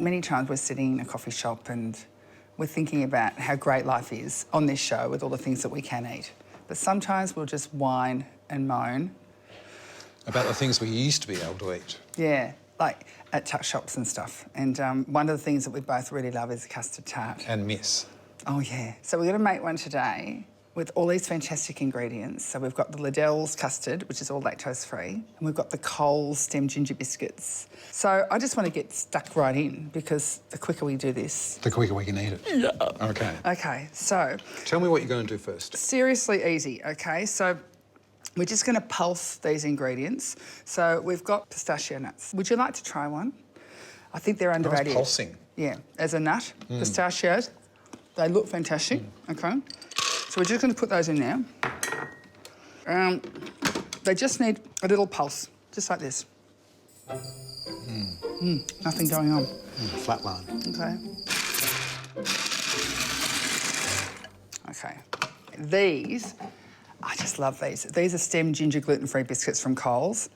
many times we're sitting in a coffee shop and we're thinking about how great life is on this show with all the things that we can eat. But sometimes we'll just whine and moan. About the things we used to be able to eat. Yeah, like at tuck shops and stuff. And one of the things that we both really love is a custard tart. And miss. Oh, yeah. So we're going to make one today with all these fantastic ingredients. So we've got the Liddells custard, which is all lactose-free, and we've got the Coles stem ginger biscuits. So I just want to get stuck right in because the quicker we do this... The quicker we can eat it. Yeah. OK. OK, so... Tell me what you're going to do first. Seriously easy, OK? So we're just going to pulse these ingredients. So we've got pistachio nuts. Would you like to try one? I think they're underrated. Nice pulsing. Yeah, as a nut. Pistachios, they look fantastic, OK? So we're just going to put those in there. They just need a little pulse, just like this. Nothing going on. Flat line. OK. OK. These, I just love these. These are stem ginger gluten-free biscuits from Coles.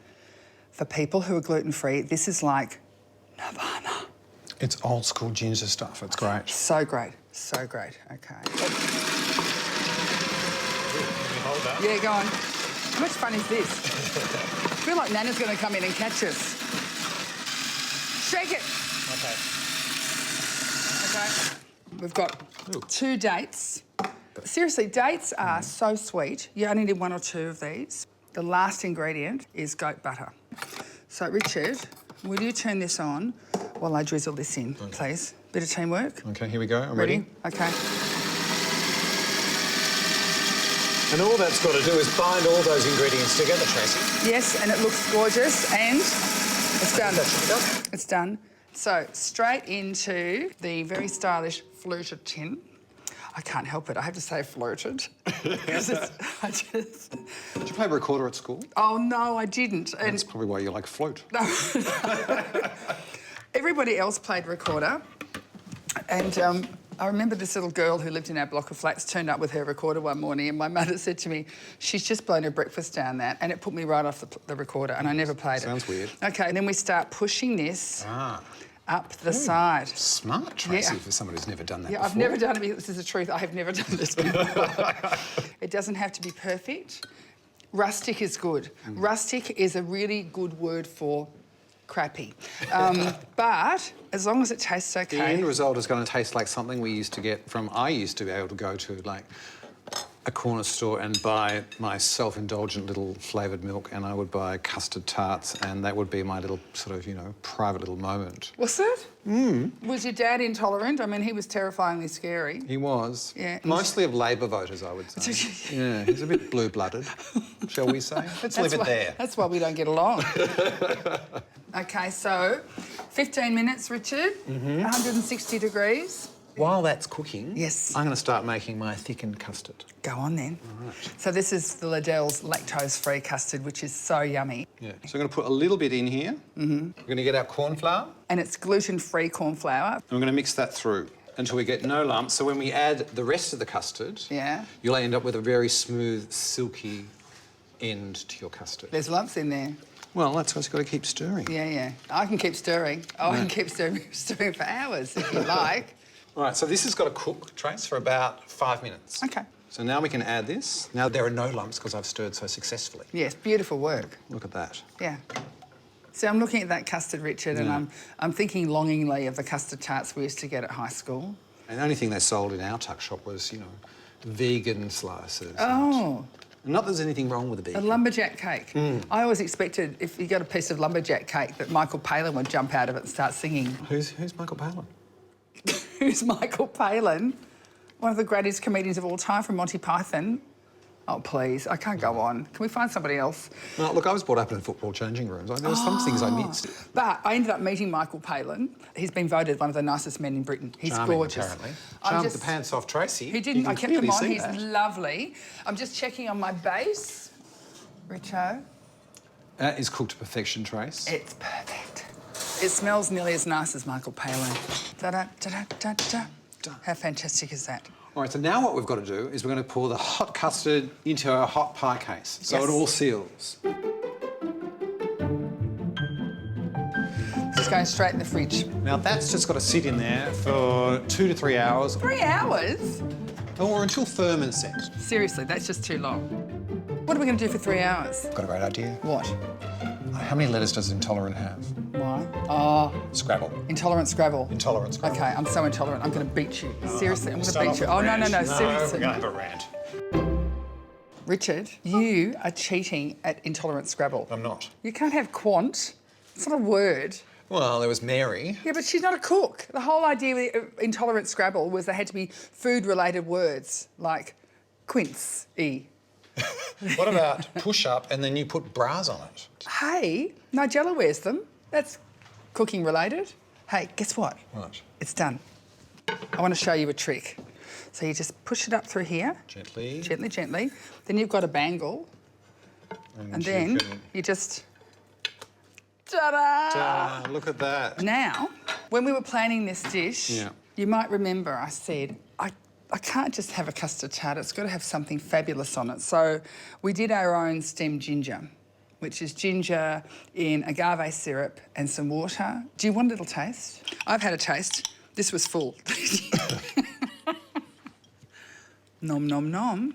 For people who are gluten-free, this is like nirvana. It's old school ginger stuff. It's great. So great. So great. OK. Yeah, go on. How much fun is this? I feel like Nana's going to come in and catch us. Shake it. OK. We've got 2 dates. Seriously, dates are so sweet. You only need 1 or 2 of these. The last ingredient is goat butter. So, Richard, will you turn this on while I drizzle this in, please? Bit of teamwork. OK, here we go. I'm ready. OK. And all that's got to do is bind all those ingredients together, Tracy. Yes, and it looks gorgeous, and it's done. It's done. So, straight into the very stylish fluted tin. I can't help it. I have to say fluted. Because it's... Did you play recorder at school? Oh, no, I didn't. And that's probably why you like float. No. Everybody else played recorder. And I remember this little girl who lived in our block of flats turned up with her recorder one morning and my mother said to me, she's just blown her breakfast down that, and it put me right off the recorder and I never played it. Sounds weird. OK, and then we start pushing this up the side. Smart, Tracy, for someone who's never done that before. I've never done it. This is the truth. I have never done this before. It doesn't have to be perfect. Rustic is good. Rustic is a really good word for crappy. But as long as it tastes OK... The end result is going to taste like something we used to get from... I used to be able to go to, like, a corner store and buy my self-indulgent little flavoured milk, and I would buy custard tarts, and that would be my little sort of, you know, private little moment. Was it? Was your dad intolerant? I mean, he was terrifyingly scary. He was. Yeah. Mostly of Labor voters, I would say. Yeah, he's a bit blue-blooded, shall we say. Let's leave it there. That's why we don't get along. OK, so 15 minutes, Richard. 160 degrees. While that's cooking, yes, I'm going to start making my thickened custard. Go on then. All right. So this is the Liddells lactose-free custard, which is so yummy. Yeah. So I'm going to put a little bit in here. We're going to get our corn flour. And it's gluten-free corn flour. And we're going to mix that through until we get no lumps. So when we add the rest of the custard, you'll end up with a very smooth, silky end to your custard. There's lumps in there. Well, that's why you've got to keep stirring. Yeah, yeah. I can keep stirring. Oh, I can keep stirring for hours if you like. All right, so this has got to cook, Trace, for about 5 minutes. OK. So now we can add this. Now there are no lumps because I've stirred so successfully. Yes, beautiful work. Look at that. Yeah. So I'm looking at that custard, Richard, and I'm thinking longingly of the custard tarts we used to get at high school. And the only thing they sold in our tuck shop was, you know, vegan slices. Oh. Not that there's anything wrong with the vegan. A lumberjack cake. I always expected, if you got a piece of lumberjack cake, that Michael Palin would jump out of it and start singing. Who's Michael Palin? Who's Michael Palin? One of the greatest comedians of all time from Monty Python. Oh, please, I can't go on. Can we find somebody else? No, look, I was brought up in football changing rooms. There were some things I missed. But I ended up meeting Michael Palin. He's been voted one of the nicest men in Britain. He's charming, gorgeous. Apparently. Charmed the pants off Tracy. He didn't. I kept them on. He's that. lovely. I'm just checking on my base. Richo. That is cooked to perfection, Trace. It's perfect. It smells nearly as nice as Michael Palin. Da-da-da-da-da-da. How fantastic is that? All right, so now what we've got to do is we're going to pour the hot custard into our hot pie case, so it all seals. Just It's going straight in the fridge. Now that's just got to sit in there for 2 to 3 hours. 3 hours? Or until firm and set. Seriously, that's just too long. What are we going to do for 3 hours? Got a great idea. What? How many letters does Intolerant have? Why? Oh, Scrabble. Intolerant Scrabble. Intolerant Scrabble. Okay, I'm so intolerant. I'm going to beat you. Seriously, I'm going to beat you. Oh, no, seriously. We're going to have a rant. Richard, you are cheating at Intolerant Scrabble. I'm not. You can't have quant. It's not a word. Well, there was Mary. Yeah, but she's not a cook. The whole idea of Intolerant Scrabble was they had to be food-related words, like quince-y. What about push-up and then you put bras on it? Hey, Nigella wears them. That's cooking-related. Hey, guess what? What? It's done. I want to show you a trick. So you just push it up through here. Gently. Gently, gently. Then you've got a bangle. And then you just... Ta-da! Ta-da! Look at that. Now, when we were planning this dish, you might remember I said, I can't just have a custard tart, it's got to have something fabulous on it. So we did our own stemmed ginger, which is ginger in agave syrup and some water. Do you want a little taste? I've had a taste. This was full. Nom, nom, nom.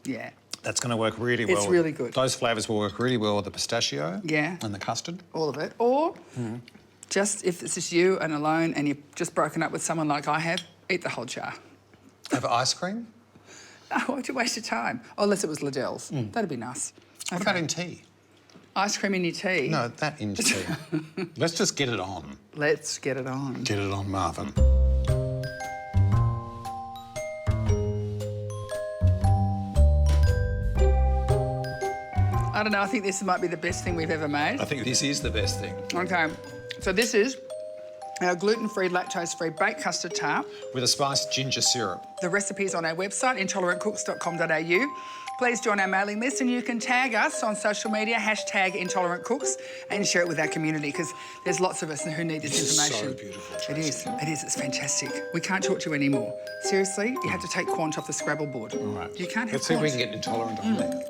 Yeah. That's going to work really well. It's really good. Those flavours will work really well with the pistachio. Yeah. And the custard. All of it. Or just if it's just you and alone and you've just broken up with someone like I have, eat the whole jar. Have ice cream? No, why'd you waste your time? Oh, unless it was Liddells. That'd be nice. What about in tea? Ice cream in your tea? No, that in tea. Let's just get it on. Let's get it on. Get it on, Marvin. I don't know, I think this might be the best thing we've ever made. I think this is the best thing. Okay, so this is our gluten-free, lactose-free baked custard tart. With a spiced ginger syrup. The recipe's on our website, intolerantcooks.com.au. Please join our mailing list and you can tag us on social media, #IntolerantCooks, and share it with our community because there's lots of us who need this information. So beautiful. It is, it's fantastic. We can't talk to you anymore. Seriously, you have to take quant off the Scrabble board. All right. You can't have Let's see if we quant. can get Intolerant on there.